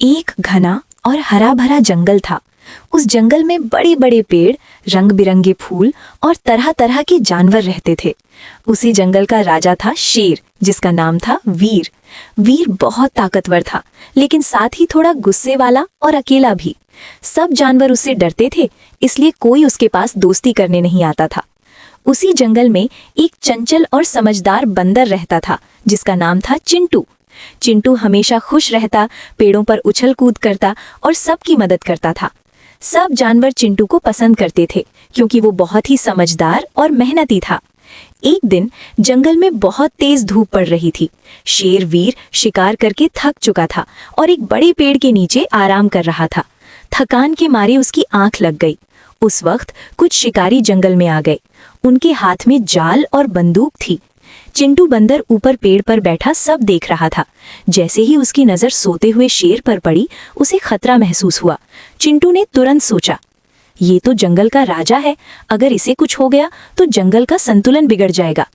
एक घना और हरा भरा जंगल था। उस जंगल में बड़े बड़े पेड़, रंग बिरंगे फूल और तरह तरह के जानवर रहते थे। उसी जंगल का राजा था शेर, जिसका नाम था वीर। वीर बहुत ताकतवर था, लेकिन साथ ही थोड़ा गुस्से वाला और अकेला भी। सब जानवर उससे डरते थे, इसलिए कोई उसके पास दोस्ती करने नहीं आता था। उसी जंगल में एक चंचल और समझदार बंदर रहता था, जिसका नाम था चिंटू। चिंटू हमेशा खुश रहता, पेड़ों पर उछल कूद करता और सबकी मदद करता था। सब जानवर चिंटू को पसंद करते थे, क्योंकि वो बहुत ही समझदार और मेहनती था। एक दिन जंगल में बहुत तेज धूप पड़ रही थी। शेर वीर शिकार करके थक चुका था और एक बड़े पेड़ के नीचे आराम कर रहा था। थकान के मारे उसकी आंख लग गई। उस वक्त कुछ शिकारी जंगल में आ गए। उनके हाथ में जाल और बंदूक थी। चिंटू बंदर ऊपर पेड़ पर बैठा सब देख रहा था। जैसे ही उसकी नजर सोते हुए शेर पर पड़ी, उसे खतरा महसूस हुआ। चिंटू ने तुरंत सोचा, ये तो जंगल का राजा है, अगर इसे कुछ हो गया तो जंगल का संतुलन बिगड़ जाएगा।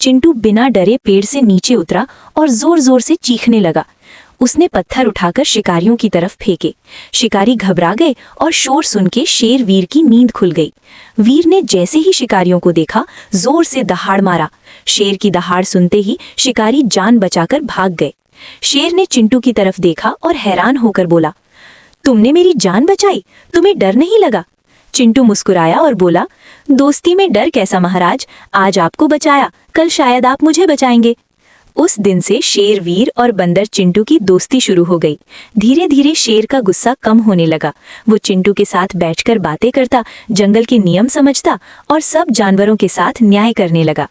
चिंटू बिना डरे पेड़ से नीचे उतरा और जोर जोर से चीखने लगा। उसने पत्थर उठाकर शिकारियों की तरफ फेंके। शिकारी घबरा गए और शोर सुन के शेर वीर की नींद खुल गई। वीर ने जैसे ही शिकारियों को देखा, जोर से दहाड़ मारा। शेर की दहाड़ सुनते ही शिकारी जान बचाकर भाग गए। शेर ने चिंटू की तरफ देखा और हैरान होकर बोला, तुमने मेरी जान बचाई, तुम्हें डर नहीं लगा? चिंटू मुस्कुराया और बोला, दोस्ती में डर कैसा महाराज, आज आपको बचाया, कल शायद आप मुझे बचाएंगे। उस दिन से शेर वीर और बंदर चिंटू की दोस्ती शुरू हो गई। धीरे धीरे शेर का गुस्सा कम होने लगा। वो चिंटू के साथ बैठकर बातें करता, जंगल के नियम समझता और सब जानवरों के साथ न्याय करने लगा।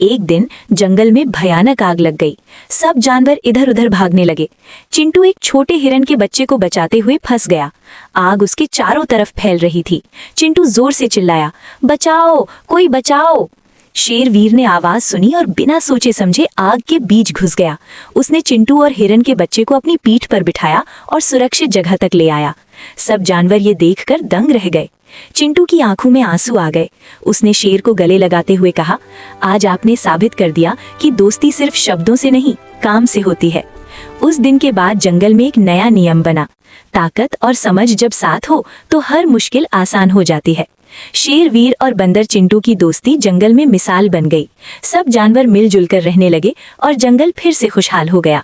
एक दिन जंगल में भयानक आग लग गई। सब जानवर इधर उधर भागने लगे। चिंटू एक छोटे हिरन के बच्चे को बचाते हुए फंस गया। आग उसके चारों तरफ फैल रही थी। चिंटू जोर से चिल्लाया, बचाओ, कोई बचाओ। शेर वीर ने आवाज सुनी और बिना सोचे समझे आग के बीच घुस गया। उसने चिंटू और हिरन के बच्चे को अपनी पीठ पर बिठाया और सुरक्षित जगह तक ले आया। सब जानवर ये देखकर दंग रह गए। चिंटू की आंखों में आंसू आ गए। उसने शेर को गले लगाते हुए कहा, आज आपने साबित कर दिया कि दोस्ती सिर्फ शब्दों से नहीं, काम से होती है। उस दिन के बाद जंगल में एक नया नियम बना, ताकत और समझ जब साथ हो तो हर मुश्किल आसान हो जाती है। शेर वीर और बंदर चिंटू की दोस्ती जंगल में मिसाल बन गई। सब जानवर मिलजुल कर रहने लगे और जंगल फिर से खुशहाल हो गया।